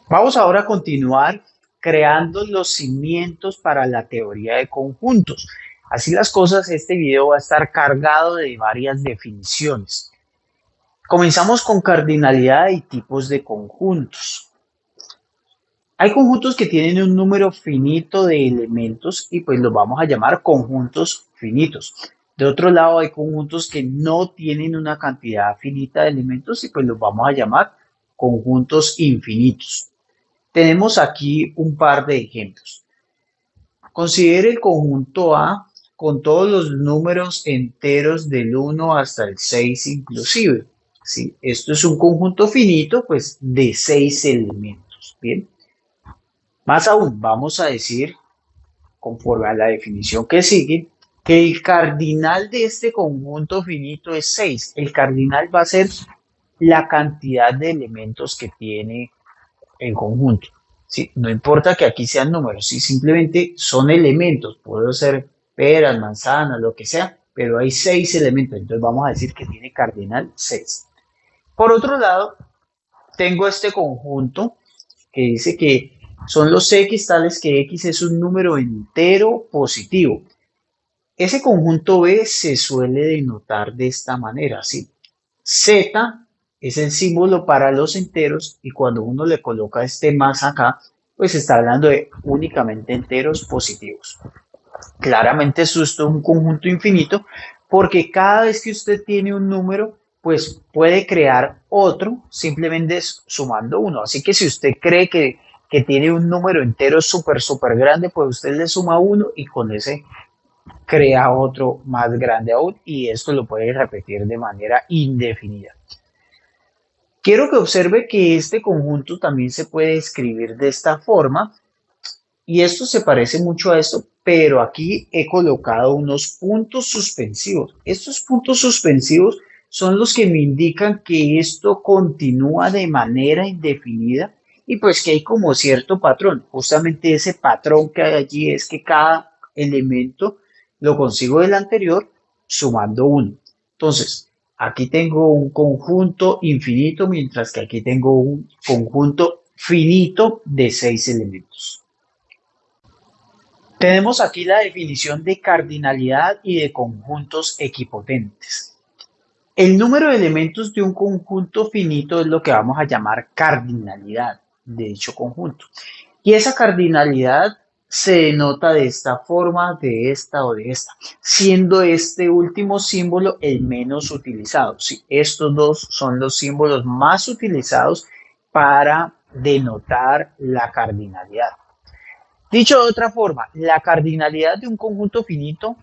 Vamos ahora a continuar creando los cimientos para la teoría de conjuntos. Así las cosas, este video va a estar cargado de varias definiciones. Comenzamos con cardinalidad y tipos de conjuntos. Hay conjuntos que tienen un número finito de elementos y pues los vamos a llamar conjuntos finitos. De otro lado, hay conjuntos que no tienen una cantidad finita de elementos y pues los vamos a llamar conjuntos infinitos. Tenemos aquí un par de ejemplos. Considere el conjunto A con todos los números enteros del 1 hasta el 6 inclusive. ¿Sí? Esto es un conjunto finito, pues, de 6 elementos. Bien. Más aún, vamos a decir, conforme a la definición que sigue, que el cardinal de este conjunto finito es 6. El cardinal va a ser la cantidad de elementos que tiene en conjunto. ¿Sí? No importa que aquí sean números, ¿sí? Simplemente son elementos, puede ser peras, manzanas, lo que sea, pero hay 6 elementos, entonces vamos a decir que tiene cardinal 6. Por otro lado, tengo este conjunto que dice que son los x tales que x es un número entero positivo. Ese conjunto B se suele denotar de esta manera, ¿sí? Z es el símbolo para los enteros y cuando uno le coloca este más acá, pues está hablando de únicamente enteros positivos. Claramente esto es un conjunto infinito porque cada vez que usted tiene un número, pues puede crear otro simplemente sumando uno. Así que si usted cree que tiene un número entero súper grande, pues usted le suma uno y con ese crea otro más grande aún y esto lo puede repetir de manera indefinida. Quiero que observe que este conjunto también se puede escribir de esta forma y esto se parece mucho a esto, pero aquí he colocado unos puntos suspensivos. Estos puntos suspensivos son los que me indican que esto continúa de manera indefinida y pues que hay como cierto patrón. Justamente ese patrón que hay allí es que cada elemento lo consigo del anterior sumando uno. Entonces, aquí tengo un conjunto infinito, mientras que aquí tengo un conjunto finito de 6 elementos. Tenemos aquí la definición de cardinalidad y de conjuntos equipotentes. El número de elementos de un conjunto finito es lo que vamos a llamar cardinalidad de dicho conjunto. Y esa cardinalidad se denota de esta forma, de esta o de esta, siendo este último símbolo el menos utilizado. Sí, estos dos son los símbolos más utilizados para denotar la cardinalidad. Dicho de otra forma, la cardinalidad de un conjunto finito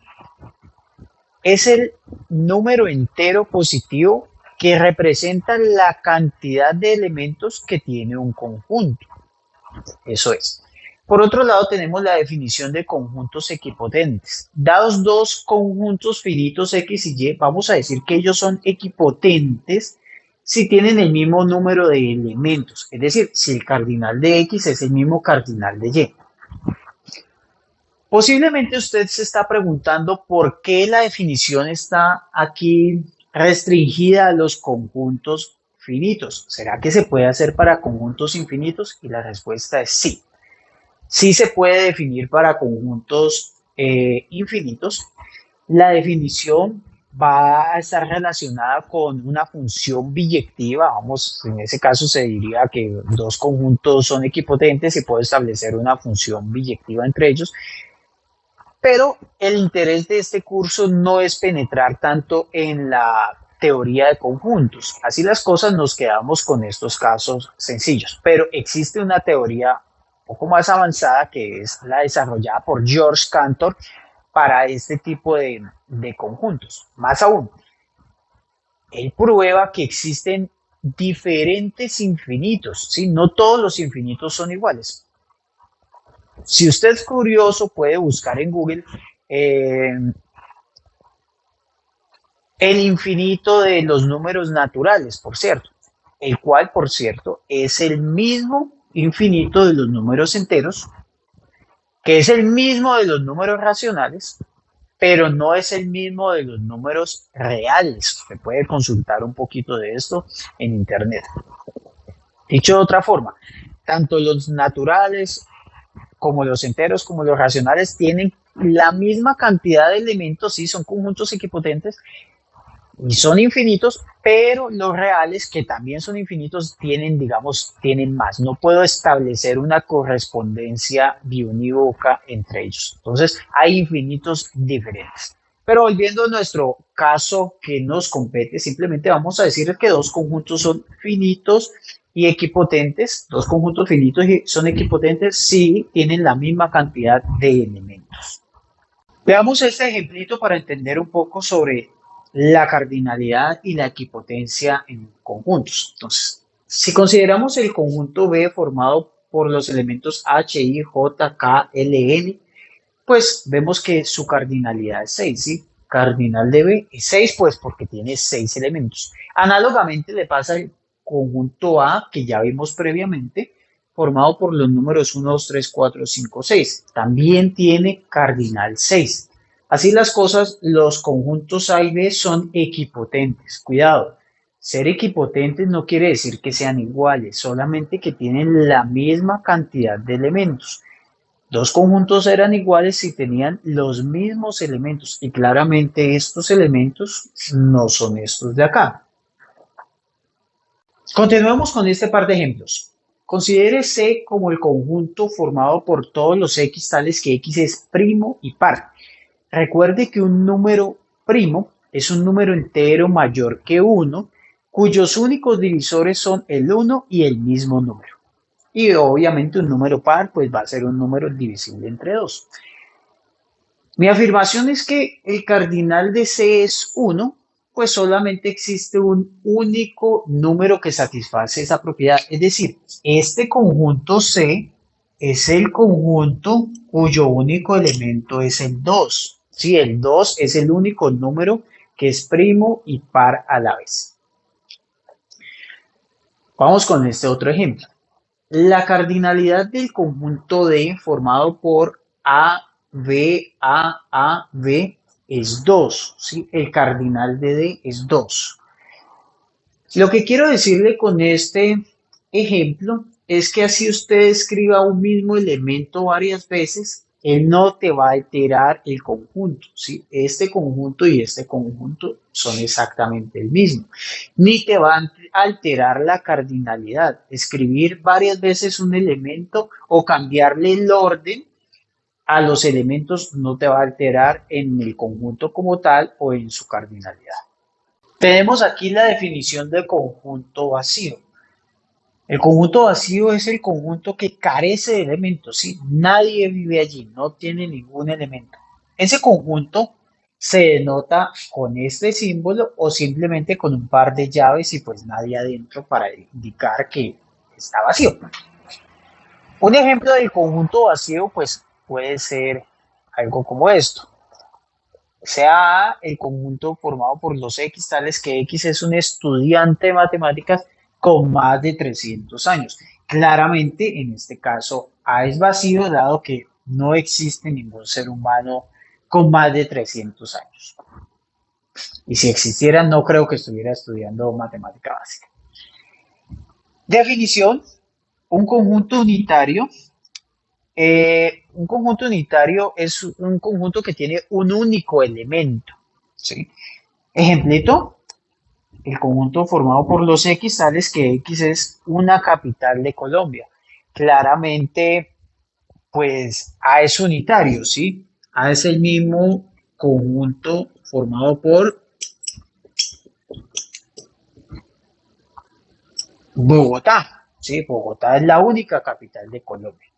es el número entero positivo que representa la cantidad de elementos que tiene un conjunto. Eso es. Por otro lado, tenemos la definición de conjuntos equipotentes. Dados dos conjuntos finitos X y Y, vamos a decir que ellos son equipotentes si tienen el mismo número de elementos. Es decir, si el cardinal de X es el mismo cardinal de Y. Posiblemente usted se está preguntando por qué la definición está aquí restringida a los conjuntos finitos. ¿Será que se puede hacer para conjuntos infinitos? Y la respuesta es sí. Sí se puede definir para conjuntos infinitos. La definición va a estar relacionada con una función biyectiva. Vamos, en ese caso se diría que dos conjuntos son equipotentes y puedo establecer una función biyectiva entre ellos. Pero el interés de este curso no es penetrar tanto en la teoría de conjuntos. Así las cosas nos quedamos con estos casos sencillos. Pero existe una teoría un poco más avanzada que es la desarrollada por George Cantor para este tipo de conjuntos. Más aún, él prueba que existen diferentes infinitos, ¿sí? No todos los infinitos son iguales. Si usted es curioso, puede buscar en Google eh, el infinito de los números naturales, por cierto, el cual, por cierto, es el mismo infinito de los números enteros, que es el mismo de los números racionales, pero no es el mismo de los números reales. Usted puede consultar un poquito de esto en Internet. Dicho de otra forma, tanto los naturales como los enteros, como los racionales, tienen la misma cantidad de elementos, sí, son conjuntos equipotentes y son infinitos, pero los reales, que también son infinitos, tienen, digamos, tienen más. No puedo establecer una correspondencia biunívoca entre ellos. Entonces, hay infinitos diferentes. Pero volviendo a nuestro caso que nos compete, simplemente vamos a decir que dos conjuntos son finitos y equipotentes. Dos conjuntos finitos y son equipotentes si tienen la misma cantidad de elementos. Veamos este ejemplito para entender un poco sobre la cardinalidad y la equipotencia en conjuntos. Entonces, si consideramos el conjunto B formado por los elementos H, I, J, K, L, N, pues vemos que su cardinalidad es 6, ¿sí? Cardinal de B es 6, pues porque tiene 6 elementos. Análogamente le pasa al conjunto A, que ya vimos previamente, formado por los números 1, 2, 3, 4, 5, 6. También tiene cardinal 6. Así las cosas, los conjuntos A y B son equipotentes. Cuidado, ser equipotentes no quiere decir que sean iguales, solamente que tienen la misma cantidad de elementos. Dos conjuntos eran iguales si tenían los mismos elementos y claramente estos elementos no son estos de acá. Continuemos con este par de ejemplos. Considere C como el conjunto formado por todos los X tales que X es primo y par. Recuerde que un número primo es un número entero mayor que 1, cuyos únicos divisores son el 1 y el mismo número. Y obviamente un número par pues va a ser un número divisible entre 2. Mi afirmación es que el cardinal de C es 1, pues solamente existe un único número que satisface esa propiedad. Es decir, este conjunto C es el conjunto cuyo único elemento es el 2. Sí, el 2 es el único número que es primo y par a la vez. Vamos con este otro ejemplo. La cardinalidad del conjunto D formado por A, B, A, B es 2, ¿sí? El cardinal de D es 2. Lo que quiero decirle con este ejemplo es que así usted escriba un mismo elemento varias veces, él no te va a alterar el conjunto, ¿sí? Este conjunto y este conjunto son exactamente el mismo. Ni te va a alterar la cardinalidad. Escribir varias veces un elemento o cambiarle el orden a los elementos no te va a alterar en el conjunto como tal o en su cardinalidad. Tenemos aquí la definición de conjunto vacío. El conjunto vacío es el conjunto que carece de elementos, ¿sí? Nadie vive allí, no tiene ningún elemento. Ese conjunto se denota con este símbolo o simplemente con un par de llaves y pues nadie adentro para indicar que está vacío. Un ejemplo del conjunto vacío pues puede ser algo como esto. Sea A el conjunto formado por los X tales que X es un estudiante de matemáticas con más de 300 años. Claramente, en este caso, A es vacío dado que no existe ningún ser humano con más de 300 años. Y si existiera, no creo que estuviera estudiando matemática básica. Definición, un conjunto unitario. Un conjunto unitario es un conjunto que tiene un único elemento, ¿sí? Ejemplito, el conjunto formado por los X tales que X es una capital de Colombia. Claramente, pues A es unitario, ¿sí? A es el mismo conjunto formado por Bogotá, ¿sí? Bogotá es la única capital de Colombia.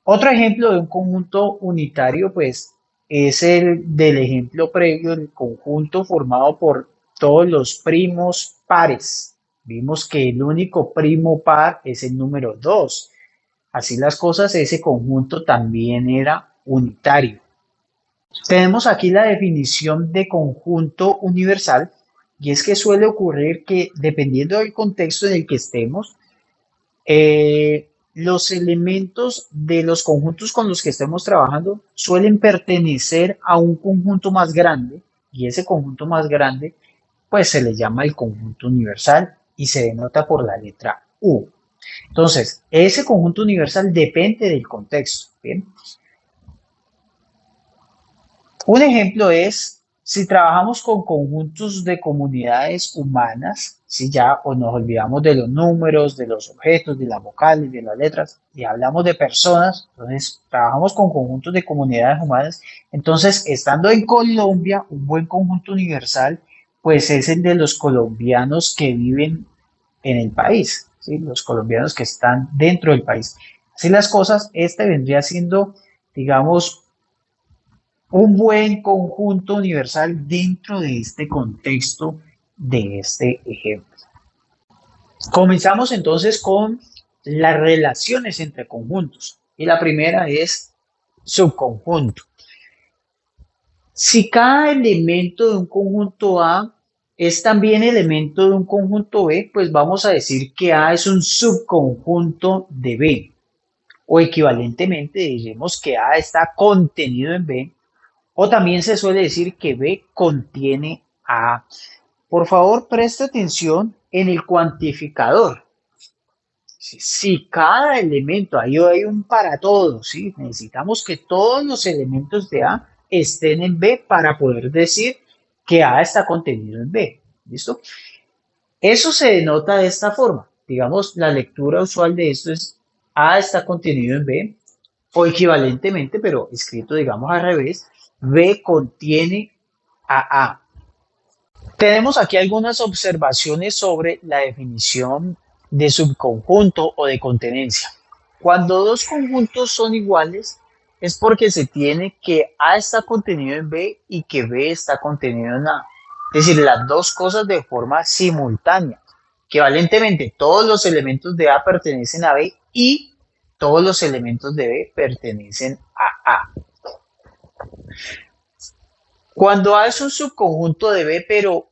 Otro ejemplo de un conjunto unitario, pues, es el del ejemplo previo, el conjunto formado por todos los primos pares. Vimos que el único primo par es el número 2. Así las cosas, ese conjunto también era unitario. Tenemos aquí la definición de conjunto universal, y es que suele ocurrir que dependiendo del contexto en el que estemos, los elementos de los conjuntos con los que estemos trabajando suelen pertenecer a un conjunto más grande y ese conjunto más grande pues se le llama el conjunto universal y se denota por la letra U. Entonces, ese conjunto universal depende del contexto. ¿Bien? Un ejemplo es si trabajamos con conjuntos de comunidades humanas, si ya o nos olvidamos de los números, de los objetos, de las vocales, de las letras, y hablamos de personas, entonces trabajamos con conjuntos de comunidades humanas, entonces estando en Colombia, un buen conjunto universal, pues es el de los colombianos que viven en el país, ¿sí? Los colombianos que están dentro del país. Así las cosas, este vendría siendo, digamos, un buen conjunto universal dentro de este contexto de este ejemplo. Comenzamos entonces con las relaciones entre conjuntos y la primera es subconjunto. Si cada elemento de un conjunto A es también elemento de un conjunto B, pues vamos a decir que A es un subconjunto de B. O equivalentemente diremos que A está contenido en B. O también se suele decir que B contiene A. Por favor, preste atención en el cuantificador. Si cada elemento, ahí hay un para todos, ¿sí? Necesitamos que todos los elementos de A estén en B para poder decir que A está contenido en B. ¿Listo? Eso se denota de esta forma. Digamos, la lectura usual de esto es A está contenido en B, o equivalentemente, pero escrito, digamos, al revés, B contiene a A. Tenemos aquí algunas observaciones sobre la definición de subconjunto o de contenencia. Cuando dos conjuntos son iguales, es porque se tiene que A está contenido en B y que B está contenido en A. Es decir, las dos cosas de forma simultánea. Equivalentemente, todos los elementos de A pertenecen a B y todos los elementos de B pertenecen a A. Cuando A es un subconjunto de B, pero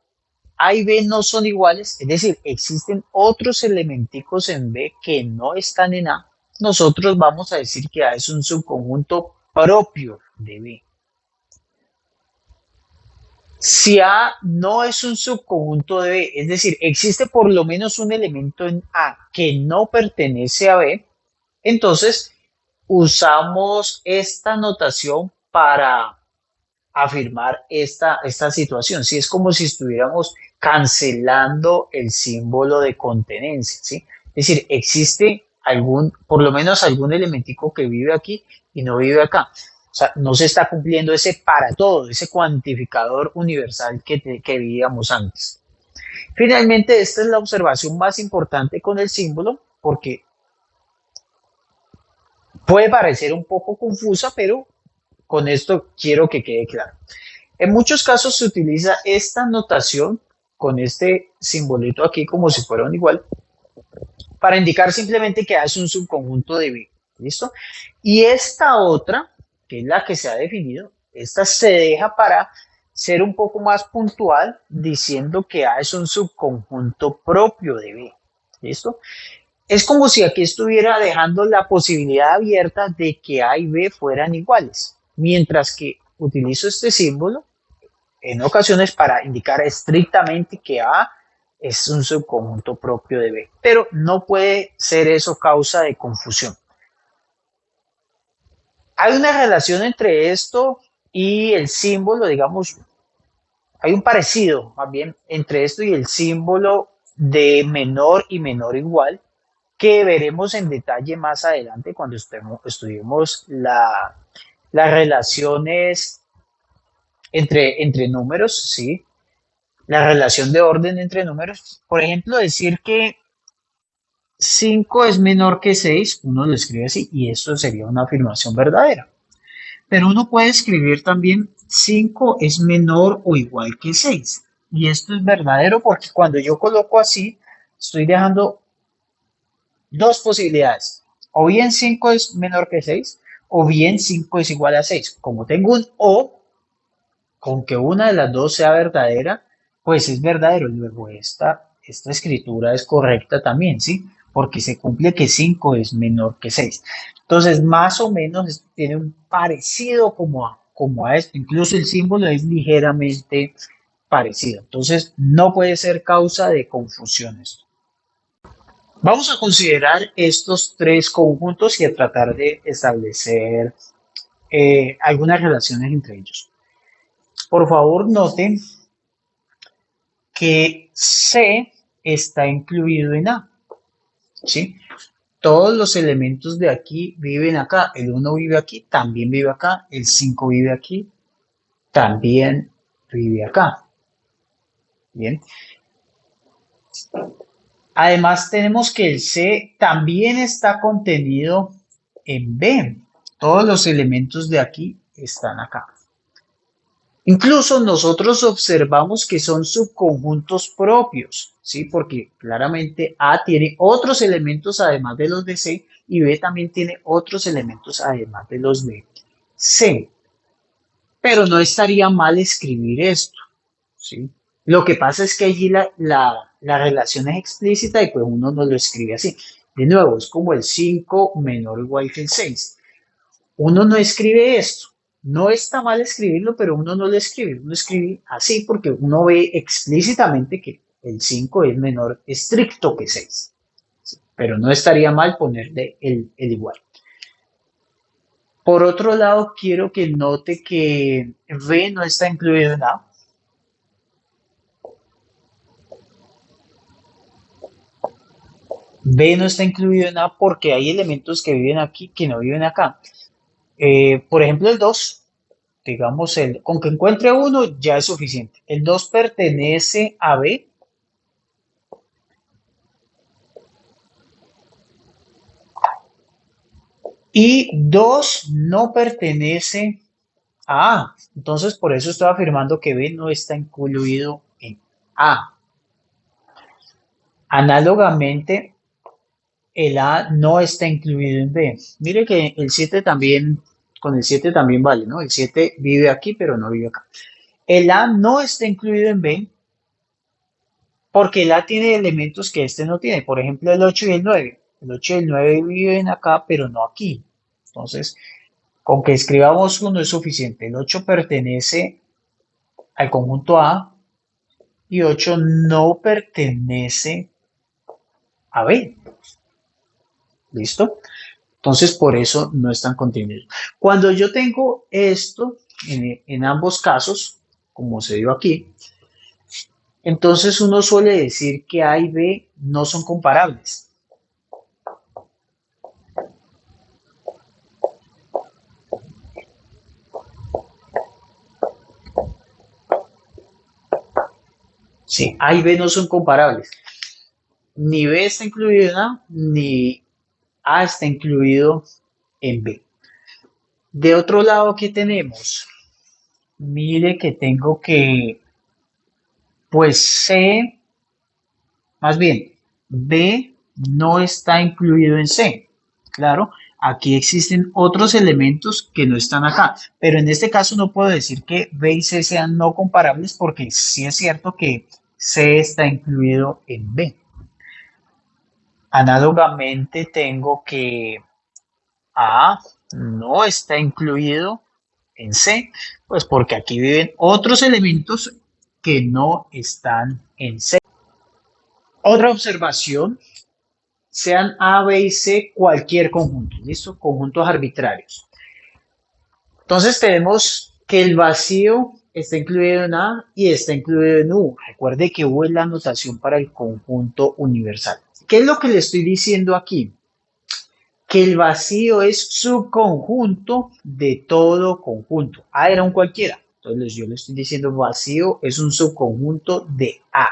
A y B no son iguales, es decir, existen otros elementicos en B que no están en A, nosotros vamos a decir que A es un subconjunto propio de B. Si A no es un subconjunto de B, es decir, existe por lo menos un elemento en A que no pertenece a B, entonces usamos esta notación para afirmar esta situación. ¿Sí? Es como si estuviéramos cancelando el símbolo de contenencia. ¿Sí? Es decir, existe por lo menos algún elementico que vive aquí y no vive acá. O sea, no se está cumpliendo ese para todo, ese cuantificador universal que veíamos antes. Finalmente, esta es la observación más importante con el símbolo, porque puede parecer un poco confusa, pero con esto quiero que quede claro. En muchos casos se utiliza esta notación con este simbolito aquí como si fuera un igual para indicar simplemente que A es un subconjunto de B. ¿Listo? Y esta otra, que es la que se ha definido, esta se deja para ser un poco más puntual diciendo que A es un subconjunto propio de B. ¿Listo? Es como si aquí estuviera dejando la posibilidad abierta de que A y B fueran iguales, mientras que utilizo este símbolo en ocasiones para indicar estrictamente que A es un subconjunto propio de B, pero no puede ser eso causa de confusión. Hay una relación entre esto y el símbolo, digamos, hay un parecido más bien entre esto y el símbolo de menor y menor igual, que veremos en detalle más adelante cuando estudiemos las relaciones entre números, ¿sí? La relación de orden entre números. Por ejemplo, decir que 5 es menor que 6, uno lo escribe así y eso sería una afirmación verdadera. Pero uno puede escribir también 5 es menor o igual que 6. Y esto es verdadero porque cuando yo coloco así, estoy dejando dos posibilidades. O bien 5 es menor que 6, o bien 5 es igual a 6. Como tengo un o, con que una de las dos sea verdadera, pues es verdadero. Luego esta escritura es correcta también, ¿sí? Porque se cumple que 5 es menor que 6. Entonces, más o menos tiene un parecido como a esto. Incluso el símbolo es ligeramente parecido. Entonces, no puede ser causa de confusiones. Vamos a considerar estos tres conjuntos y a tratar de establecer algunas relaciones entre ellos. Por favor, noten que C está incluido en A, ¿sí? Todos los elementos de aquí viven acá. El 1 vive aquí, también vive acá. El 5 vive aquí, también vive acá. Bien. Además, tenemos que el C también está contenido en B. Todos los elementos de aquí están acá. Incluso nosotros observamos que son subconjuntos propios, ¿sí? Porque claramente A tiene otros elementos además de los de C y B también tiene otros elementos además de los de C. Pero no estaría mal escribir esto, ¿sí? Lo que pasa es que allí la relación es explícita y pues uno no lo escribe así. De nuevo, es como el 5 menor o igual que el 6. Uno no escribe esto. No está mal escribirlo, pero uno no lo escribe. Uno escribe así porque uno ve explícitamente que el 5 es menor estricto que 6. Pero no estaría mal ponerle el igual. Por otro lado, quiero que note que B no está incluido en A. B no está incluido en A porque hay elementos que viven aquí que no viven acá. Por ejemplo, el 2, digamos, con que encuentre uno ya es suficiente. El 2 pertenece a B y 2 no pertenece a A. Entonces, por eso estoy afirmando que B no está incluido en A. Análogamente, el A no está incluido en B. Mire que el 7 también, con el 7 también vale, ¿no? El 7 vive aquí, pero no vive acá. El A no está incluido en B porque el A tiene elementos que este no tiene. Por ejemplo, el 8 y el 9. El 8 y el 9 viven acá, pero no aquí. Entonces, con que escribamos uno es suficiente. El 8 pertenece al conjunto A y 8 no pertenece a B. ¿Listo? Entonces, por eso no están contenidos. Cuando yo tengo esto, en ambos casos, como se dio aquí, entonces uno suele decir que A y B no son comparables. Sí, A y B no son comparables. Ni B está incluido en A, ni A está incluido en B. De otro lado, ¿qué tenemos? Mire que tengo que, pues C, más bien, B no está incluido en C. Claro, aquí existen otros elementos que no están acá, pero en este caso no puedo decir que B y C sean no comparables porque sí es cierto que C está incluido en B. Análogamente tengo que A no está incluido en C, pues porque aquí viven otros elementos que no están en C. Otra observación, sean A, B y C cualquier conjunto, ¿listo? Conjuntos arbitrarios. Entonces tenemos que el vacío está incluido en A y está incluido en U. Recuerde que U es la notación para el conjunto universal. ¿Qué es lo que le estoy diciendo aquí? Que el vacío es subconjunto de todo conjunto. A era un cualquiera. Entonces yo le estoy diciendo vacío es un subconjunto de A.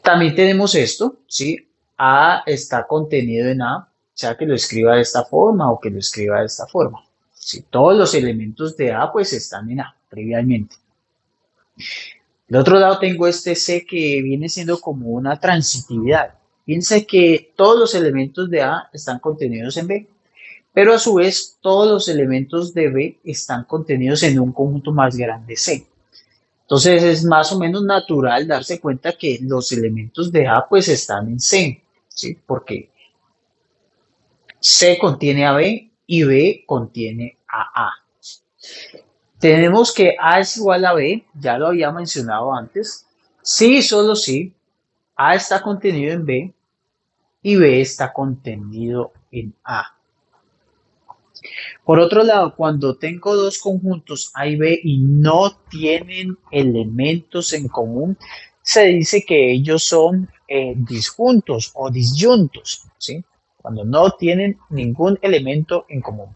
También tenemos esto, ¿sí? A está contenido en A, sea que lo escriba de esta forma o que lo escriba de esta forma. ¿Sí? Todos los elementos de A pues están en A, trivialmente. Del otro lado tengo este C que viene siendo como una transitividad. Piensa que todos los elementos de A están contenidos en B, pero a su vez todos los elementos de B están contenidos en un conjunto más grande C. Entonces es más o menos natural darse cuenta que los elementos de A pues están en C, ¿sí? Porque C contiene a B y B contiene a A. Tenemos que A es igual a B, ya lo había mencionado antes. Sí, solo sí. A está contenido en B y B está contenido en A. Por otro lado, cuando tengo dos conjuntos A y B y no tienen elementos en común, se dice que ellos son disjuntos o disyuntos, ¿sí? Cuando no tienen ningún elemento en común.